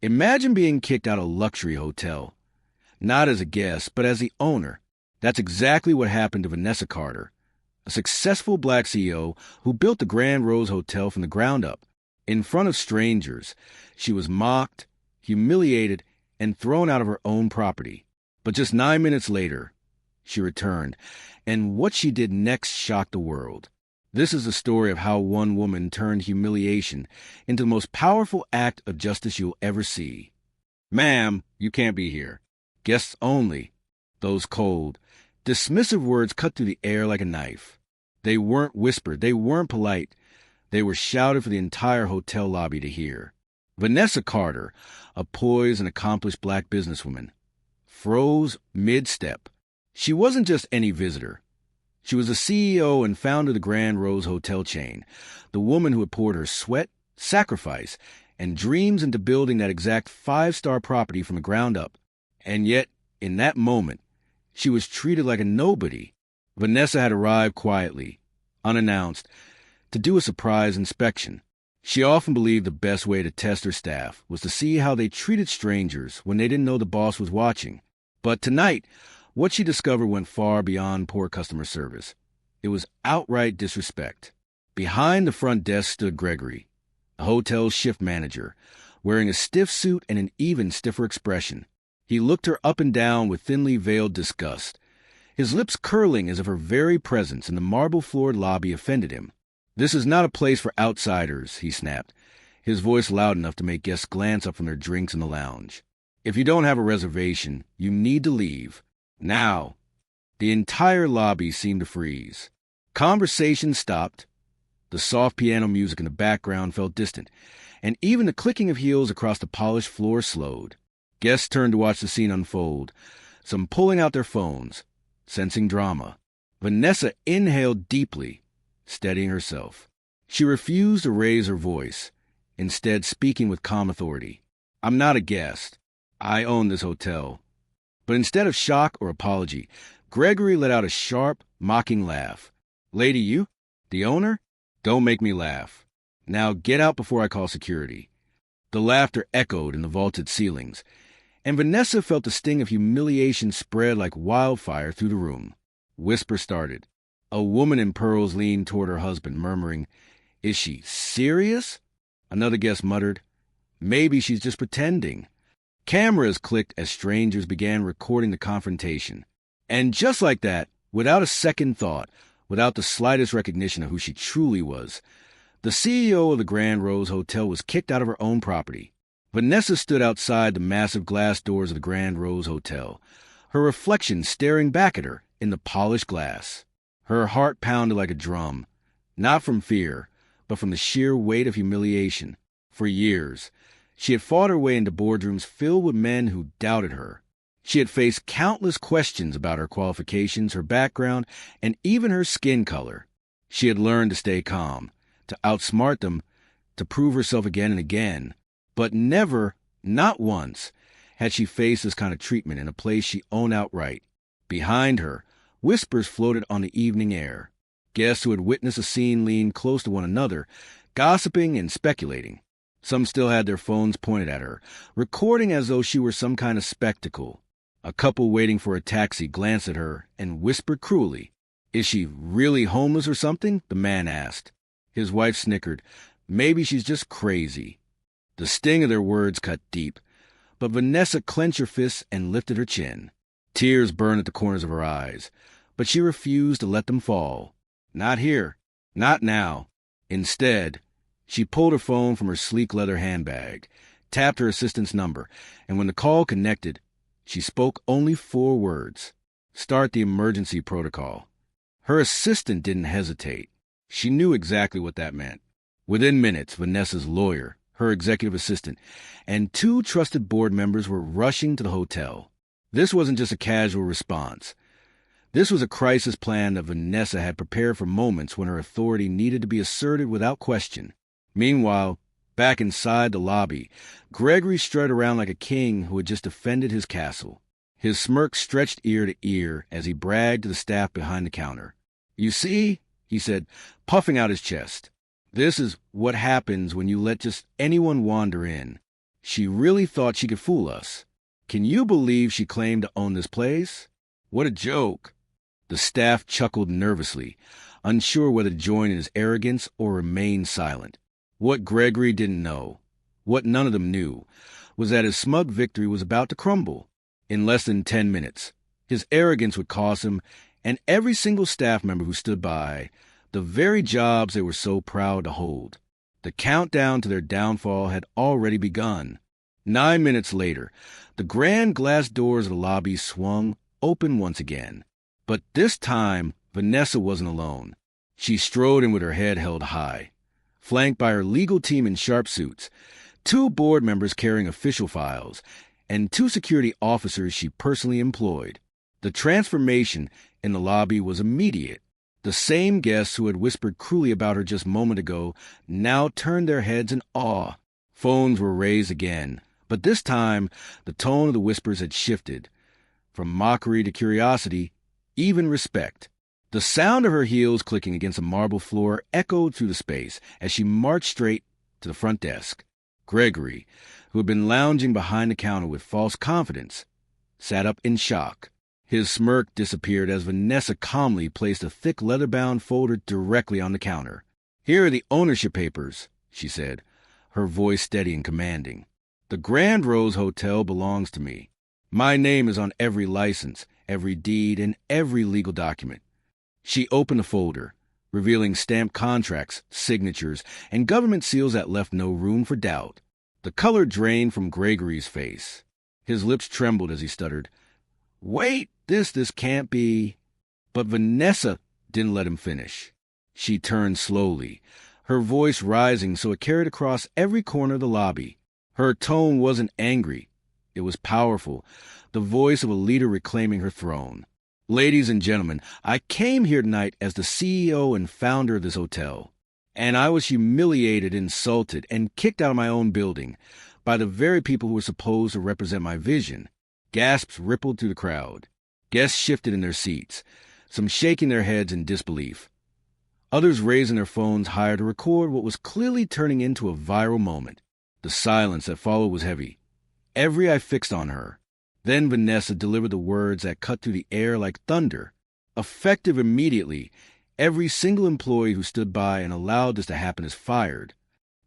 Imagine being kicked out of a luxury hotel. Not as a guest, but as the owner. That's exactly what happened to Vanessa Carter, a successful black CEO who built the Grand Rose Hotel from the ground up. In front of strangers, she was mocked, humiliated, and thrown out of her own property. But just 9 minutes later, she returned, and what she did next shocked the world. This is the story of how one woman turned humiliation into the most powerful act of justice you'll ever see. "Ma'am, you can't be here. Guests only." Those cold, dismissive words cut through the air like a knife. They weren't whispered, they weren't polite. They were shouted for the entire hotel lobby to hear. Vanessa Carter, a poised and accomplished black businesswoman, froze mid-step. She wasn't just any visitor. She was the CEO and founder of the Grand Rose Hotel chain, the woman who had poured her sweat, sacrifice, and dreams into building that exact 5-star property from the ground up. And yet, in that moment, she was treated like a nobody. Vanessa had arrived quietly, unannounced, to do a surprise inspection. She often believed the best way to test her staff was to see how they treated strangers when they didn't know the boss was watching. But tonight, what she discovered went far beyond poor customer service. It was outright disrespect. Behind the front desk stood Gregory, the hotel's shift manager, wearing a stiff suit and an even stiffer expression. He looked her up and down with thinly veiled disgust, his lips curling as if her very presence in the marble-floored lobby offended him. "This is not a place for outsiders," he snapped, his voice loud enough to make guests glance up from their drinks in the lounge. "If you don't have a reservation, you need to leave. Now." The entire lobby seemed to freeze. Conversation stopped. The soft piano music in the background felt distant, and even the clicking of heels across the polished floor slowed. Guests turned to watch the scene unfold, some pulling out their phones, sensing drama. Vanessa inhaled deeply, steadying herself. She refused to raise her voice, instead speaking with calm authority. "I'm not a guest. I own this hotel." But instead of shock or apology, Gregory let out a sharp, mocking laugh. "Lady, you? The owner? Don't make me laugh. Now get out before I call security." The laughter echoed in the vaulted ceilings, and Vanessa felt the sting of humiliation spread like wildfire through the room. Whispers started. A woman in pearls leaned toward her husband, murmuring, "Is she serious?" Another guest muttered, "Maybe she's just pretending." Cameras clicked as strangers began recording the confrontation. And just like that, without a second thought, without the slightest recognition of who she truly was, the CEO of the Grand Rose Hotel was kicked out of her own property. Vanessa stood outside the massive glass doors of the Grand Rose Hotel, her reflection staring back at her in the polished glass. Her heart pounded like a drum, not from fear, but from the sheer weight of humiliation. For years, she had fought her way into boardrooms filled with men who doubted her. She had faced countless questions about her qualifications, her background, and even her skin color. She had learned to stay calm, to outsmart them, to prove herself again and again. But never, not once, had she faced this kind of treatment in a place she owned outright. Behind her, whispers floated on the evening air. Guests who had witnessed a scene leaned close to one another, gossiping and speculating. Some still had their phones pointed at her, recording as though she were some kind of spectacle. A couple waiting for a taxi glanced at her and whispered cruelly. "Is she really homeless or something?" the man asked. His wife snickered. "Maybe she's just crazy." The sting of their words cut deep, but Vanessa clenched her fists and lifted her chin. Tears burned at the corners of her eyes, but she refused to let them fall. Not here. Not now. Instead, she pulled her phone from her sleek leather handbag, tapped her assistant's number, and when the call connected, she spoke only 4 words. "Start the emergency protocol." Her assistant didn't hesitate. She knew exactly what that meant. Within minutes, Vanessa's lawyer, her executive assistant, and 2 trusted board members were rushing to the hotel. This wasn't just a casual response. This was a crisis plan that Vanessa had prepared for moments when her authority needed to be asserted without question. Meanwhile, back inside the lobby, Gregory strutted around like a king who had just defended his castle. His smirk stretched ear to ear as he bragged to the staff behind the counter. "You see," he said, puffing out his chest, "this is what happens when you let just anyone wander in. She really thought she could fool us. Can you believe she claimed to own this place? What a joke. The staff chuckled nervously, unsure whether to join in his arrogance or remain silent. What Gregory didn't know, what none of them knew, was that his smug victory was about to crumble. In less than 10 minutes, his arrogance would cost him and every single staff member who stood by the very jobs they were so proud to hold. The countdown to their downfall had already begun. 9 minutes later, the grand glass doors of the lobby swung open once again. But this time, Vanessa wasn't alone. She strode in with her head held high, flanked by her legal team in sharp suits, 2 board members carrying official files, and 2 security officers she personally employed. The transformation in the lobby was immediate. The same guests who had whispered cruelly about her just a moment ago now turned their heads in awe. Phones were raised again, but this time the tone of the whispers had shifted. From mockery to curiosity, even respect. The sound of her heels clicking against the marble floor echoed through the space as she marched straight to the front desk. Gregory, who had been lounging behind the counter with false confidence, sat up in shock. His smirk disappeared as Vanessa calmly placed a thick leather-bound folder directly on the counter. "Here are the ownership papers," she said, her voice steady and commanding. "The Grand Rose Hotel belongs to me. My name is on every license, every deed, and every legal document." She opened the folder, revealing stamped contracts, signatures, and government seals that left no room for doubt. The color drained from Gregory's face. His lips trembled as he stuttered, "Wait, this can't be." But Vanessa didn't let him finish. She turned slowly, her voice rising so it carried across every corner of the lobby. Her tone wasn't angry. It was powerful, the voice of a leader reclaiming her throne. "Ladies and gentlemen, I came here tonight as the CEO and founder of this hotel, and I was humiliated, insulted, and kicked out of my own building by the very people who were supposed to represent my vision." Gasps rippled through the crowd. Guests shifted in their seats, some shaking their heads in disbelief. Others raising their phones higher to record what was clearly turning into a viral moment. The silence that followed was heavy. Every eye fixed on her. Then Vanessa delivered the words that cut through the air like thunder. Effective immediately, every single employee who stood by and allowed this to happen is fired.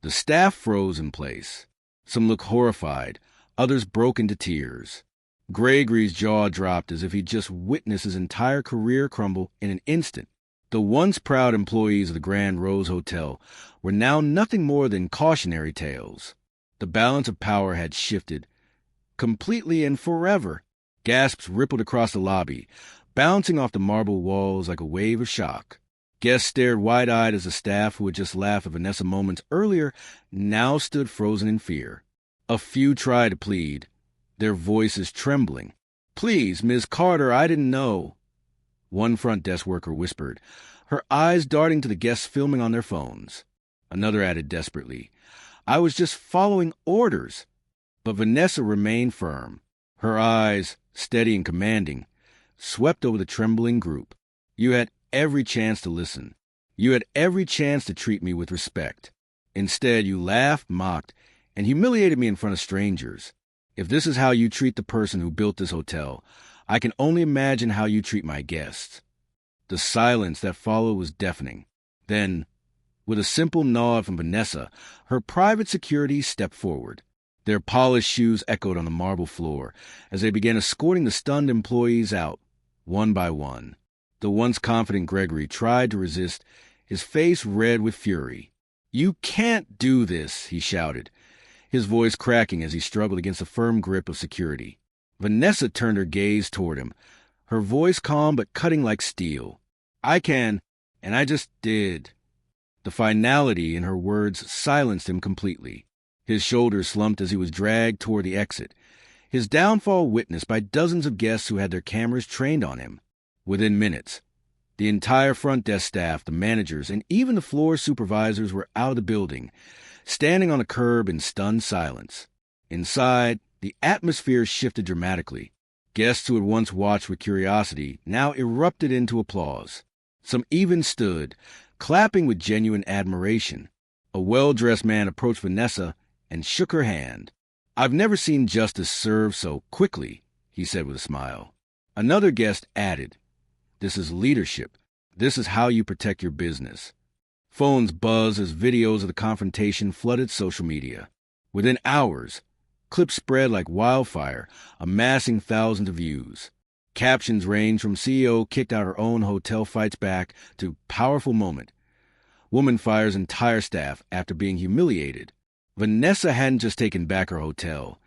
The staff froze in place. Some looked horrified, others broke into tears. Gregory's jaw dropped as if he'd just witnessed his entire career crumble in an instant. The once proud employees of the Grand Rose Hotel were now nothing more than cautionary tales. The balance of power had shifted completely and forever. Gasps rippled across the lobby, bouncing off the marble walls like a wave of shock. Guests stared wide-eyed as the staff who had just laughed at Vanessa moments earlier now stood frozen in fear. A few tried to plead, their voices trembling. "Please, Ms. Carter, I didn't know." One front desk worker whispered, her eyes darting to the guests filming on their phones. Another added desperately, "I was just following orders." But Vanessa remained firm. Her eyes, steady and commanding, swept over the trembling group. "You had every chance to listen. You had every chance to treat me with respect. Instead, you laughed, mocked, and humiliated me in front of strangers. If this is how you treat the person who built this hotel, I can only imagine how you treat my guests." The silence that followed was deafening. Then, with a simple nod from Vanessa, her private security stepped forward. Their polished shoes echoed on the marble floor as they began escorting the stunned employees out, one by one. The once confident Gregory tried to resist, his face red with fury. "You can't do this," he shouted, his voice cracking as he struggled against the firm grip of security. Vanessa turned her gaze toward him, her voice calm but cutting like steel. "I can, and I just did." The finality in her words silenced him completely. His shoulders slumped as he was dragged toward the exit, his downfall witnessed by dozens of guests who had their cameras trained on him. Within minutes, the entire front desk staff, the managers, and even the floor supervisors were out of the building, standing on a curb in stunned silence. Inside, the atmosphere shifted dramatically. Guests who had once watched with curiosity now erupted into applause. Some even stood, clapping with genuine admiration. A well-dressed man approached Vanessa and shook her hand. "I've never seen justice served so quickly," he said with a smile. Another guest added, "This is leadership. This is how you protect your business." Phones buzzed as videos of the confrontation flooded social media. Within hours, clips spread like wildfire, amassing thousands of views. Captions ranged from "CEO kicked out her own hotel fights back" to "powerful moment. Woman fires entire staff after being humiliated." Vanessa hadn't just taken back her hotel.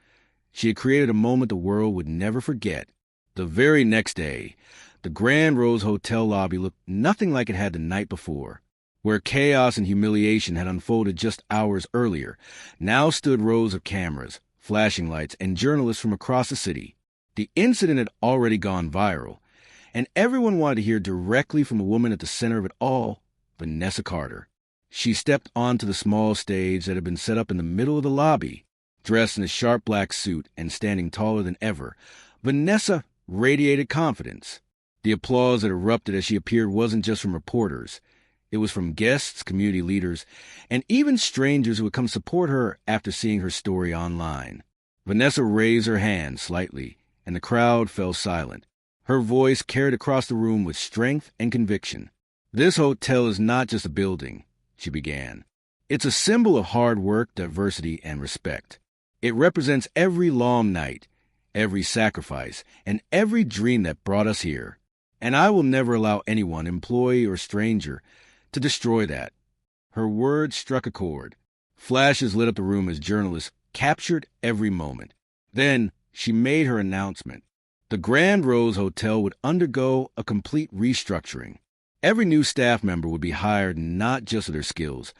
She had created a moment the world would never forget. The very next day, the Grand Rose Hotel lobby looked nothing like it had the night before. Where chaos and humiliation had unfolded just hours earlier, now stood rows of cameras, flashing lights, and journalists from across the city. The incident had already gone viral, and everyone wanted to hear directly from the woman at the center of it all, Vanessa Carter. She stepped onto the small stage that had been set up in the middle of the lobby. Dressed in a sharp black suit and standing taller than ever, Vanessa radiated confidence. The applause that erupted as she appeared wasn't just from reporters. It was from guests, community leaders, and even strangers who had come support her after seeing her story online. Vanessa raised her hand slightly, and the crowd fell silent. Her voice carried across the room with strength and conviction. "This hotel is not just a building," she began. "It's a symbol of hard work, diversity, and respect. It represents every long night, every sacrifice, and every dream that brought us here. And I will never allow anyone, employee or stranger, to destroy that." Her words struck a chord. Flashes lit up the room as journalists captured every moment. Then she made her announcement. The Grand Rose Hotel would undergo a complete restructuring. Every new staff member would be hired not just for their skills,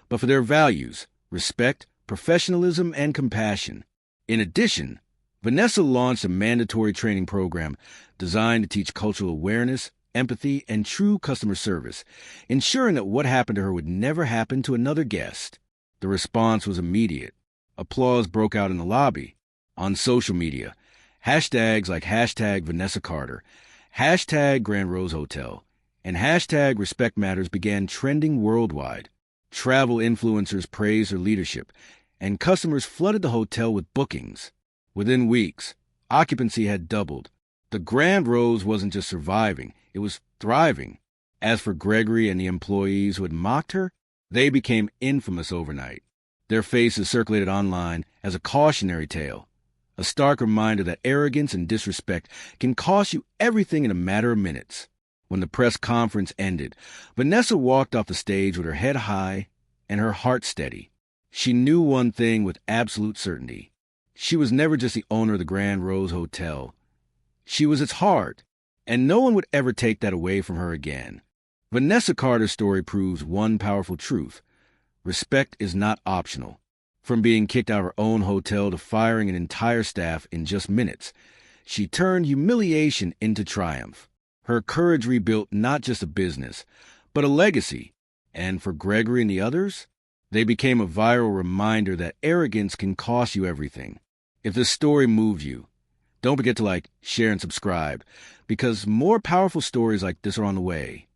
but for their values, respect, professionalism, and compassion. In addition, Vanessa launched a mandatory training program designed to teach cultural awareness, empathy, and true customer service, ensuring that what happened to her would never happen to another guest. The response was immediate. Applause broke out in the lobby. On social media, hashtags like hashtag Vanessa Carter, hashtag Grand Rose Hotel, and hashtag Respect Matters began trending worldwide. Travel influencers praised her leadership, and customers flooded the hotel with bookings. Within weeks, occupancy had doubled. The Grand Rose wasn't just surviving, it was thriving. As for Gregory and the employees who had mocked her, they became infamous overnight. Their faces circulated online as a cautionary tale, a stark reminder that arrogance and disrespect can cost you everything in a matter of minutes. When the press conference ended, Vanessa walked off the stage with her head high and her heart steady. She knew one thing with absolute certainty. She was never just the owner of the Grand Rose Hotel. She was its heart, and no one would ever take that away from her again. Vanessa Carter's story proves one powerful truth. Respect is not optional. From being kicked out of her own hotel to firing an entire staff in just minutes, she turned humiliation into triumph. Her courage rebuilt not just a business, but a legacy. And for Gregory and the others, they became a viral reminder that arrogance can cost you everything. If this story moved you, don't forget to like, share, and subscribe, because more powerful stories like this are on the way.